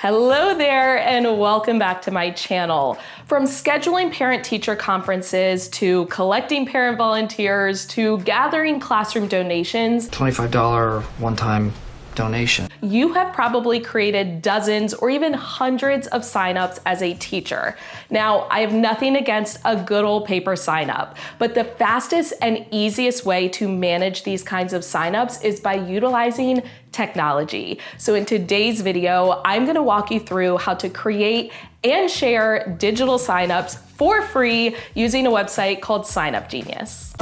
Hello there and welcome back to my channel. From scheduling parent-teacher conferences to collecting parent volunteers to gathering classroom donations, $25 one-time donation. You have probably created dozens or even hundreds of signups as a teacher. Now, I have nothing against a good old paper signup, but the fastest and easiest way to manage these kinds of signups is by utilizing technology. So in today's video, I'm gonna walk you through how to create and share digital signups for free using a website called Signup Genius.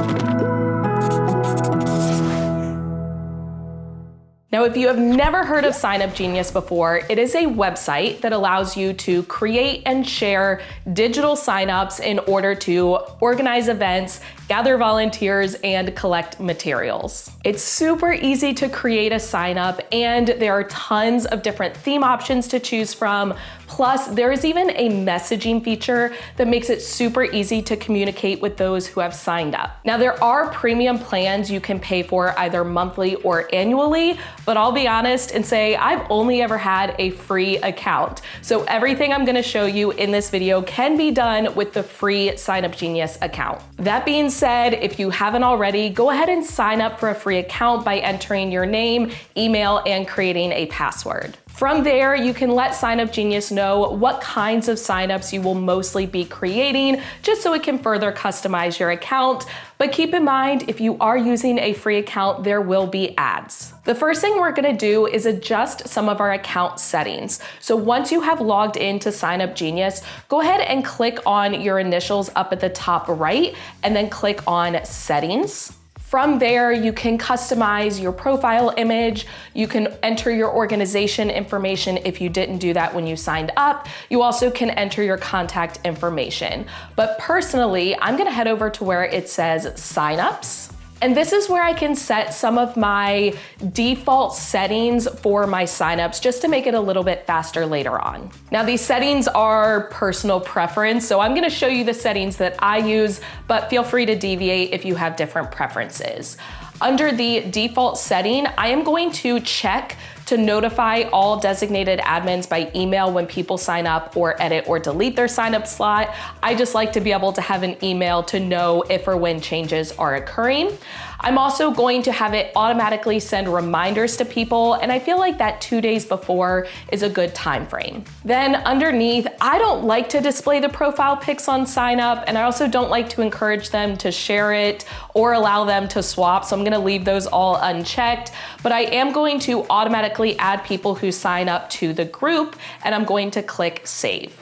Now, if you have never heard of Signup Genius before, it is a website that allows you to create and share digital signups in order to organize events, gather volunteers, and collect materials. It's super easy to create a signup, and there are tons of different theme options to choose from. Plus, there is even a messaging feature that makes it super easy to communicate with those who have signed up. Now, there are premium plans you can pay for either monthly or annually, but I'll be honest and say I've only ever had a free account. So everything I'm gonna show you in this video can be done with the free Signup Genius account. That being said, if you haven't already, go ahead and sign up for a free account by entering your name, email, and creating a password. From there, you can let Signup Genius know what kinds of signups you will mostly be creating, just so it can further customize your account. But keep in mind, if you are using a free account, there will be ads. The first thing we're gonna do is adjust some of our account settings. So once you have logged into Signup Genius, go ahead and click on your initials up at the top right, and then click on Settings. From there, you can customize your profile image. You can enter your organization information if you didn't do that when you signed up. You also can enter your contact information. But personally, I'm gonna head over to where it says signups. And this is where I can set some of my default settings for my signups just to make it a little bit faster later on. Now, these settings are personal preference, so I'm gonna show you the settings that I use, but feel free to deviate if you have different preferences. Under the default setting, I am going to check to notify all designated admins by email when people sign up or edit or delete their sign up slot. I just like to be able to have an email to know if or when changes are occurring. I'm also going to have it automatically send reminders to people, and I feel like that 2 days before is a good time frame. Then underneath, I don't like to display the profile pics on sign up, and I also don't like to encourage them to share it or allow them to swap, so I'm gonna leave those all unchecked, but I am going to automatically add people who sign up to the group, and I'm going to click Save.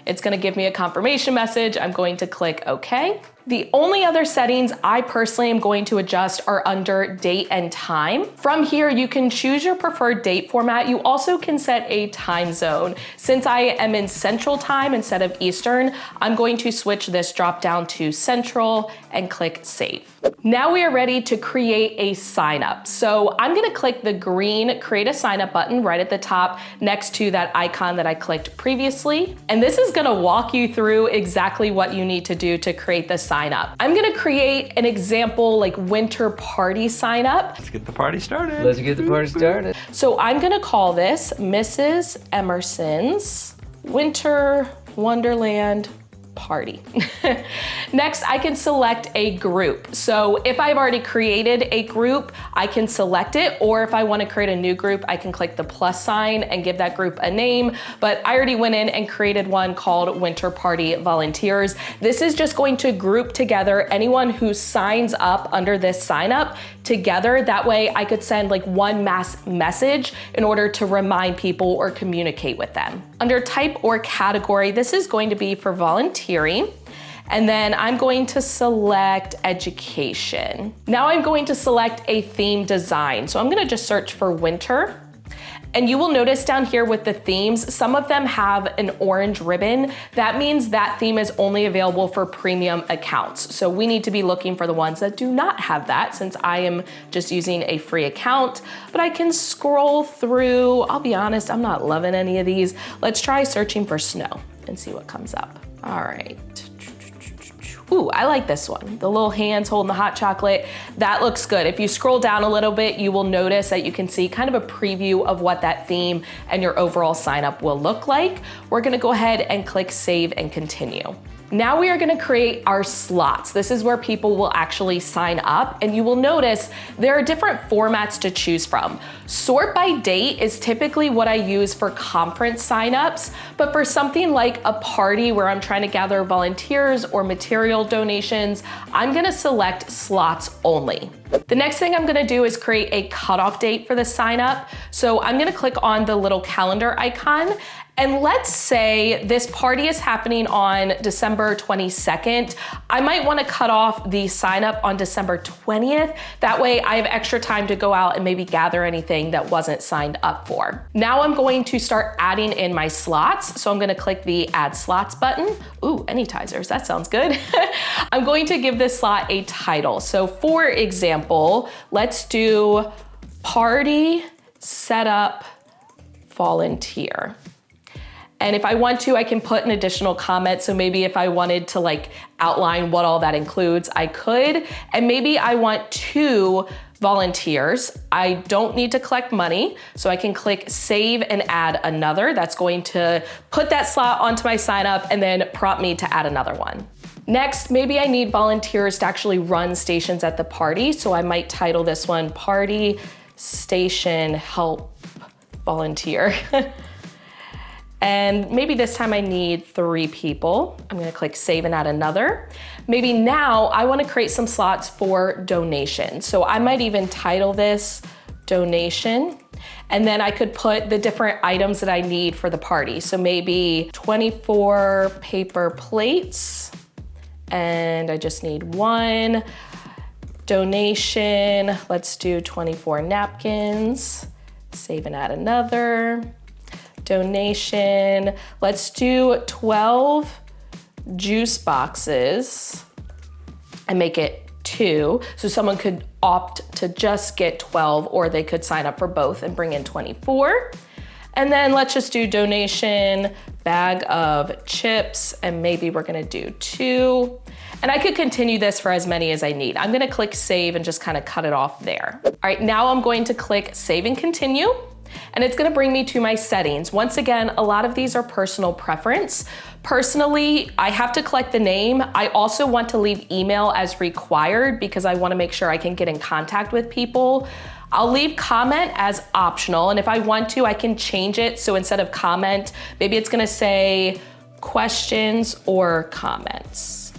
It's gonna give me a confirmation message. I'm going to click OK. The only other settings I personally am going to adjust are under date and time. From here, you can choose your preferred date format. You also can set a time zone. Since I am in Central Time instead of Eastern, I'm going to switch this drop down to Central and click Save. Now we are ready to create a sign up. So I'm gonna click the green Create a Sign Up button right at the top next to that icon that I clicked previously. And this is gonna walk you through exactly what you need to do to create the sign up. I'm gonna create an example like winter party sign up. Let's get the party started. Let's get the party started. So I'm gonna call this Mrs. Emerson's Winter Wonderland Party. Next, I can select a group. So if I've already created a group, I can select it, or if I want to create a new group, I can click the plus sign and give that group a name. But I already went in and created one called Winter Party Volunteers. This is just going to group together anyone who signs up under this sign up together. That way I could send like one mass message in order to remind people or communicate with them. Under type or category, this is going to be for volunteering. And then I'm going to select education. Now I'm going to select a theme design. So I'm gonna just search for winter. And you will notice down here with the themes, some of them have an orange ribbon. That means that theme is only available for premium accounts. So we need to be looking for the ones that do not have that, since I am just using a free account. But I can scroll through. I'll be honest, I'm not loving any of these. Let's try searching for snow and see what comes up. All right. Ooh, I like this one. The little hands holding the hot chocolate. That looks good. If you scroll down a little bit, you will notice that you can see kind of a preview of what that theme and your overall sign up will look like. We're gonna go ahead and click save and continue. Now we are gonna create our slots. This is where people will actually sign up, and you will notice there are different formats to choose from. Sort by date is typically what I use for conference signups, but for something like a party where I'm trying to gather volunteers or material donations, I'm gonna select slots only. The next thing I'm gonna do is create a cutoff date for the sign up. So I'm gonna click on the little calendar icon, and let's say this party is happening on December 22nd. I might wanna cut off the sign up on December 20th. That way I have extra time to go out and maybe gather anything that wasn't signed up for. Now I'm going to start adding in my slots. So I'm gonna click the add slots button. Ooh, anytizers, that sounds good. I'm going to give this slot a title. So for example, let's do party setup volunteer. And if I want to, I can put an additional comment. So maybe if I wanted to like outline what all that includes, I could. And maybe I want 2 volunteers. I don't need to collect money. So I can click save and add another. That's going to put that slot onto my sign up and then prompt me to add another one. Next, maybe I need volunteers to actually run stations at the party. So I might title this one Party Station Help Volunteer. And maybe this time I need 3 people. I'm gonna click save and add another. Maybe now I wanna create some slots for donation. So I might even title this donation, and then I could put the different items that I need for the party. So maybe 24 paper plates, and I just need 1. Donation, let's do 24 napkins. Save and add another. Donation, let's do 12 juice boxes and make it 2. So someone could opt to just get 12, or they could sign up for both and bring in 24. And then let's just do donation, bag of chips, and maybe we're gonna do 2. And I could continue this for as many as I need. I'm gonna click save and just kind of cut it off there. All right, now I'm going to click save and continue. And it's gonna bring me to my settings. Once again, a lot of these are personal preference. Personally, I have to collect the name. I also want to leave email as required because I wanna make sure I can get in contact with people. I'll leave comment as optional, and if I want to, I can change it. So instead of comment, maybe it's gonna say questions or comments.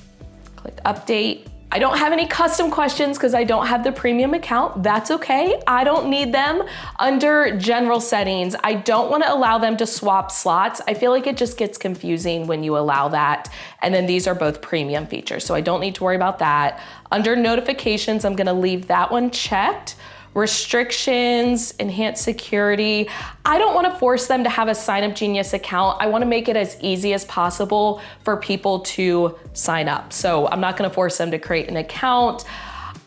Click update. I don't have any custom questions because I don't have the premium account. That's okay, I don't need them. Under general settings, I don't want to allow them to swap slots. I feel like it just gets confusing when you allow that. And then these are both premium features, so I don't need to worry about that. Under notifications, I'm gonna leave that one checked. Restrictions, enhanced security. I don't want to force them to have a Sign Up Genius account. I want to make it as easy as possible for people to sign up. So I'm not going to force them to create an account.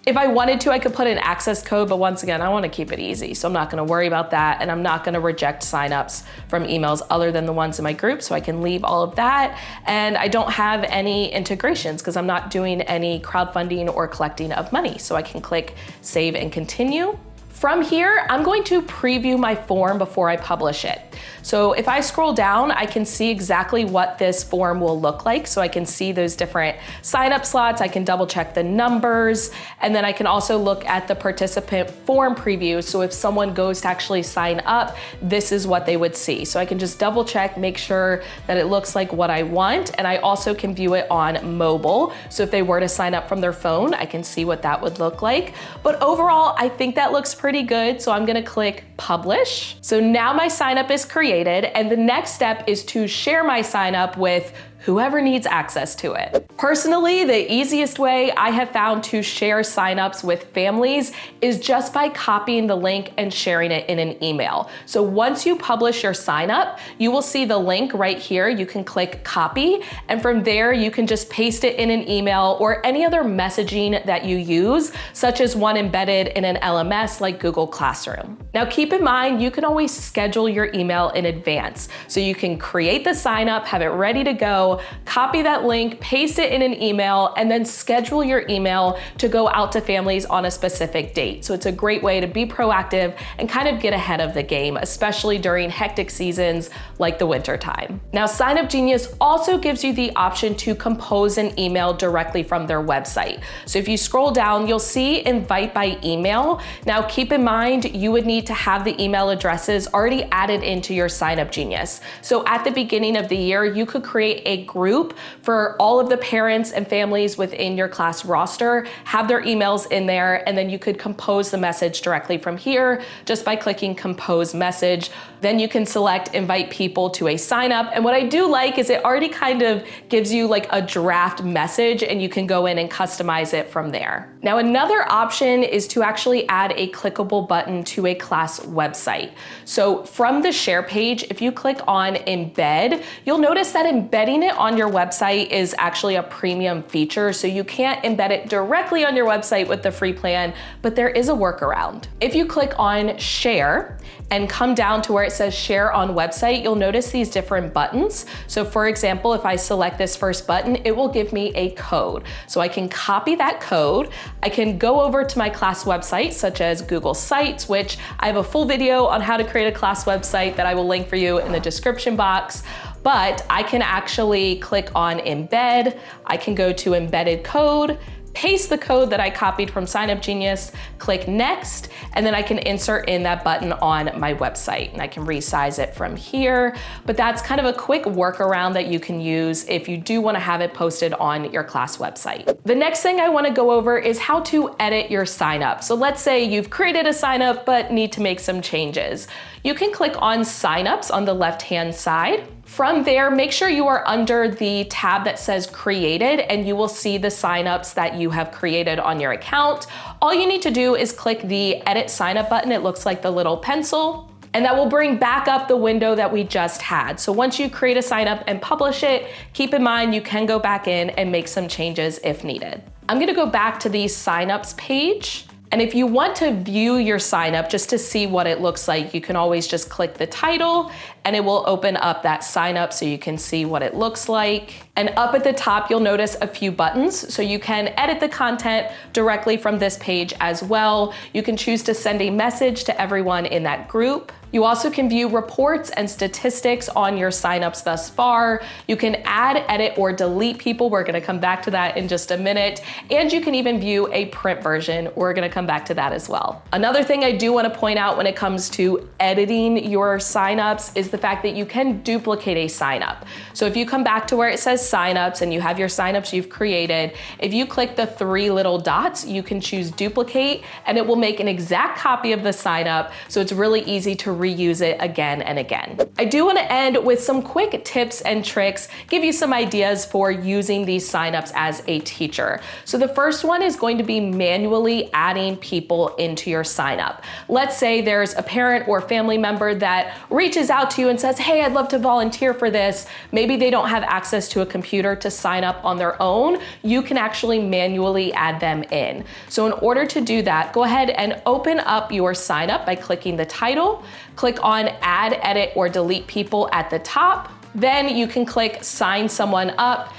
If I wanted to, I could put an access code, but once again, I want to keep it easy. So I'm not going to worry about that. And I'm not going to reject signups from emails other than the ones in my group. So I can leave all of that. And I don't have any integrations because I'm not doing any crowdfunding or collecting of money. So I can click save and continue. From here, I'm going to preview my form before I publish it. So if I scroll down, I can see exactly what this form will look like. So I can see those different sign up slots. I can double check the numbers. And then I can also look at the participant form preview. So if someone goes to actually sign up, this is what they would see. So I can just double check, make sure that it looks like what I want. And I also can view it on mobile. So if they were to sign up from their phone, I can see what that would look like. But overall, I think that looks pretty good. So I'm gonna click publish. So now my sign up is created, and the next step is to share my sign up with whoever needs access to it. Personally, the easiest way I have found to share signups with families is just by copying the link and sharing it in an email. So once you publish your sign up, you will see the link right here. You can click copy, and from there you can just paste it in an email or any other messaging that you use, such as one embedded in an LMS like Google Classroom. Now keep in mind, you can always schedule your email in advance. So you can create the sign up, have it ready to go, below, copy that link, paste it in an email, and then schedule your email to go out to families on a specific date. So it's a great way to be proactive and kind of get ahead of the game, especially during hectic seasons like the winter time. Now, Sign Up Genius also gives you the option to compose an email directly from their website. So if you scroll down, you'll see invite by email. Now, keep in mind, you would need to have the email addresses already added into your Sign Up Genius. So at the beginning of the year, you could create a group for all of the parents and families within your class roster, have their emails in there, and then you could compose the message directly from here just by clicking compose message. Then you can select invite people to a sign up. And what I do like is it already kind of gives you like a draft message and you can go in and customize it from there. Now, another option is to actually add a clickable button to a class website. So from the share page, if you click on embed, you'll notice that embedding it on your website is actually a premium feature. So you can't embed it directly on your website with the free plan, but there is a workaround. If you click on share and come down to where it says share on website, you'll notice these different buttons. So for example, if I select this first button, it will give me a code. So I can copy that code. I can go over to my class website, such as Google Sites, which I have a full video on how to create a class website that I will link for you in the description box. But I can actually click on embed. I can go to embedded code, paste the code that I copied from Sign Up Genius, click next, and then I can insert in that button on my website. And I can resize it from here, but that's kind of a quick workaround that you can use if you do want to have it posted on your class website. The next thing I want to go over is how to edit your sign up. So let's say you've created a sign up but need to make some changes. You can click on signups on the left-hand side. From there, make sure you are under the tab that says created and you will see the signups that you have created on your account. All you need to do is click the edit sign up button. It looks like the little pencil, and that will bring back up the window that we just had. So once you create a sign up and publish it, keep in mind you can go back in and make some changes if needed. I'm gonna go back to the signups page. And if you want to view your sign up just to see what it looks like, you can always just click the title and it will open up that sign up so you can see what it looks like. And up at the top, you'll notice a few buttons. So you can edit the content directly from this page as well. You can choose to send a message to everyone in that group. You also can view reports and statistics on your signups thus far. You can add, edit, or delete people. We're gonna come back to that in just a minute. And you can even view a print version. We're gonna come back to that as well. Another thing I do wanna point out when it comes to editing your signups is the fact that you can duplicate a signup. So if you come back to where it says signups and you have your signups you've created, if you click the three little dots, you can choose duplicate and it will make an exact copy of the signup. So it's really easy to reuse it again and again. I do want to end with some quick tips and tricks, give you some ideas for using these signups as a teacher. So the first one is going to be manually adding people into your signup. Let's say there's a parent or family member that reaches out to you and says, hey, I'd love to volunteer for this. Maybe they don't have access to a computer to sign up on their own. You can actually manually add them in. So in order to do that, go ahead and open up your sign up by clicking the title, click on add, edit, or delete people at the top. Then you can click sign someone up.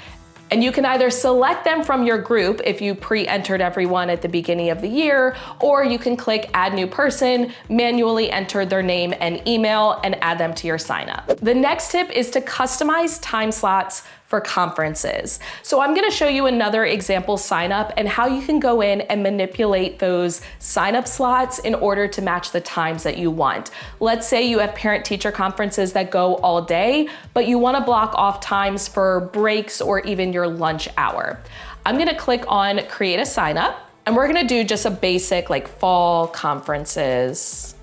And you can either select them from your group if you pre-entered everyone at the beginning of the year, or you can click add new person, manually enter their name and email, and add them to your sign up. The next tip is to customize time slots for conferences. So I'm gonna show you another example sign up and how you can go in and manipulate those sign up slots in order to match the times that you want. Let's say you have parent-teacher conferences that go all day, but you wanna block off times for breaks or even your lunch hour. I'm gonna click on create a sign up and we're gonna do just a basic like fall conferences.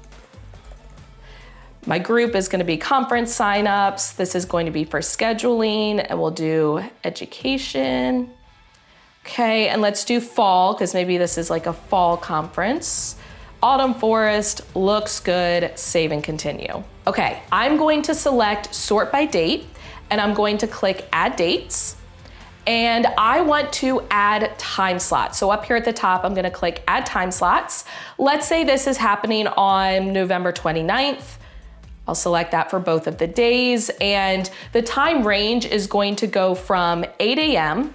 My group is gonna be conference signups. This is going to be for scheduling, and we'll do education. Okay, and let's do fall, because maybe this is like a fall conference. Autumn forest, looks good, save and continue. Okay, I'm going to select sort by date, and I'm going to click add dates. And I want to add time slots. So up here at the top, I'm gonna click add time slots. Let's say this is happening on November 29th. I'll select that for both of the days, and the time range is going to go from 8 a.m.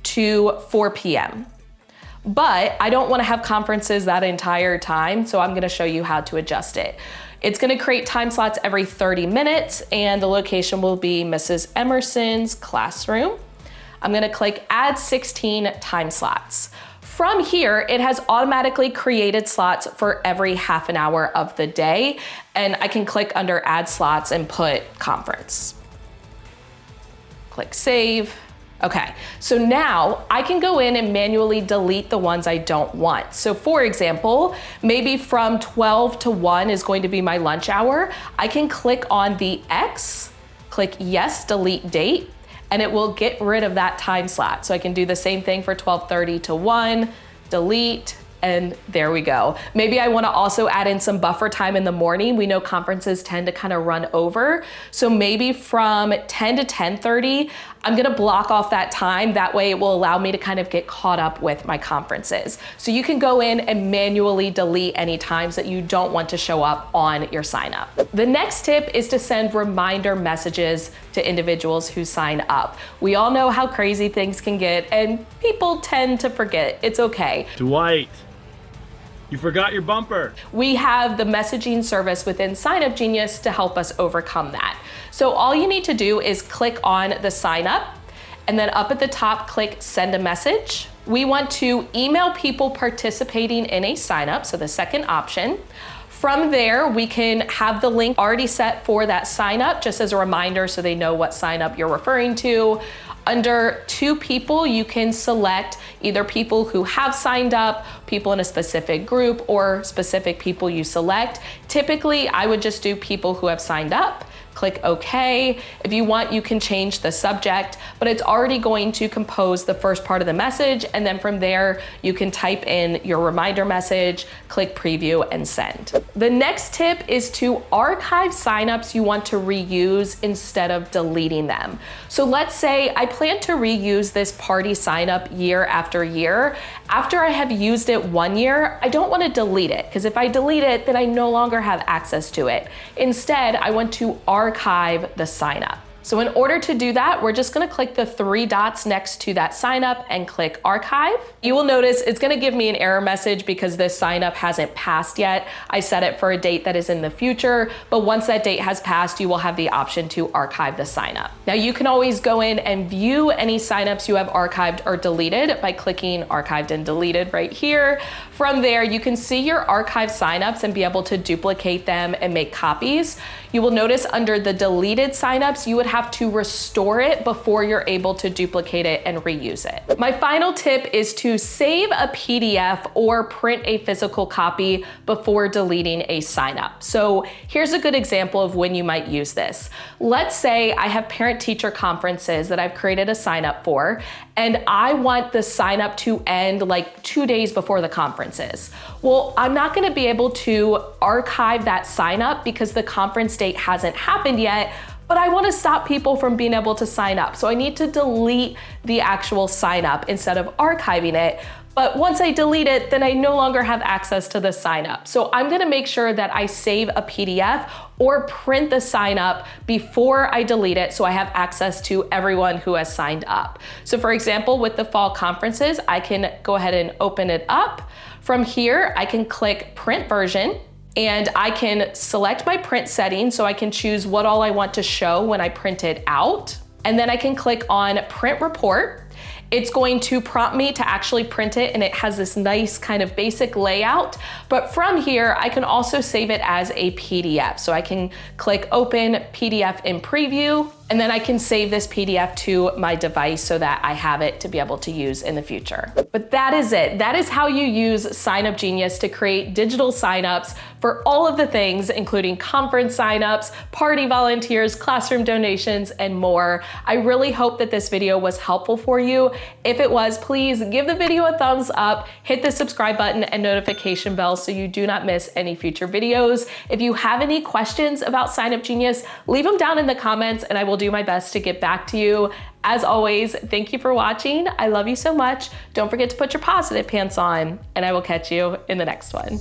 to 4 p.m. But I don't want to have conferences that entire time, so I'm going to show you how to adjust it. It's going to create time slots every 30 minutes, and the location will be Mrs. Emerson's classroom. I'm going to click Add 16 time slots. From here, it has automatically created slots for every half an hour of the day, and I can click under Add Slots and put conference. Click Save. Okay, so now I can go in and manually delete the ones I don't want. So for example, maybe from 12 to 1 is going to be my lunch hour. I can click on the X, click Yes, Delete Date, and it will get rid of that time slot. So I can do the same thing for 12:30 to 1, delete, and there we go. Maybe I wanna also add in some buffer time in the morning. We know conferences tend to kind of run over. So maybe from 10 to 10:30, I'm gonna block off that time. That way it will allow me to kind of get caught up with my conferences. So you can go in and manually delete any times that you don't want to show up on your sign up. The next tip is to send reminder messages to individuals who sign up. We all know how crazy things can get and people tend to forget. It's okay. Dwight, you forgot your bumper. We have the messaging service within Sign Up Genius to help us overcome that. So all you need to do is click on the sign up, and then up at the top, click send a message. We want to email people participating in a sign up, so the second option. From there, we can have the link already set for that sign up, just as a reminder so they know what sign up you're referring to. Under 2 people, you can select either people who have signed up, people in a specific group, or specific people you select. Typically, I would just do people who have signed up. Click OK. If you want, you can change the subject, but it's already going to compose the first part of the message, and then from there, you can type in your reminder message, click preview, and send. The next tip is to archive signups you want to reuse instead of deleting them. So let's say I plan to reuse this party sign up year after year. After I have used it 1 year, I don't want to delete it, because if I delete it, then I no longer have access to it. Instead, I want to archive the sign up. So in order to do that, we're just gonna click the 3 dots next to that sign up and click archive. You will notice it's gonna give me an error message because this sign up hasn't passed yet. I set it for a date that is in the future, but once that date has passed, you will have the option to archive the sign up. Now you can always go in and view any signups you have archived or deleted by clicking archived and deleted right here. From there, you can see your archived signups and be able to duplicate them and make copies. You will notice under the deleted signups, you would have to restore it before you're able to duplicate it and reuse it. My final tip is to save a PDF or print a physical copy before deleting a sign up. So here's a good example of when you might use this. Let's say I have parent-teacher conferences that I've created a sign up for, and I want the sign up to end like 2 days before the conference is. Well, I'm not gonna be able to archive that sign up because the conference date hasn't happened yet, but I want to stop people from being able to sign up. So I need to delete the actual sign up instead of archiving it. But once I delete it, then I no longer have access to the sign up. So I'm gonna make sure that I save a PDF or print the sign up before I delete it so I have access to everyone who has signed up. So for example, with the fall conferences, I can go ahead and open it up. From here, I can click print version, and I can select my print settings so I can choose what all I want to show when I print it out. And then I can click on print report. It's going to prompt me to actually print it, and it has this nice kind of basic layout. But from here, I can also save it as a PDF. So I can click open PDF in preview, and then I can save this PDF to my device so that I have it to be able to use in the future. But that is it. That is how you use Sign Up Genius to create digital signups for all of the things, including conference signups, party volunteers, classroom donations, and more. I really hope that this video was helpful for you. If it was, please give the video a thumbs up, hit the subscribe button and notification bell so you do not miss any future videos. If you have any questions about Sign Up Genius, leave them down in the comments and I will do my best to get back to you. As always, thank you for watching. I love you so much. Don't forget to put your positive pants on, and I will catch you in the next one.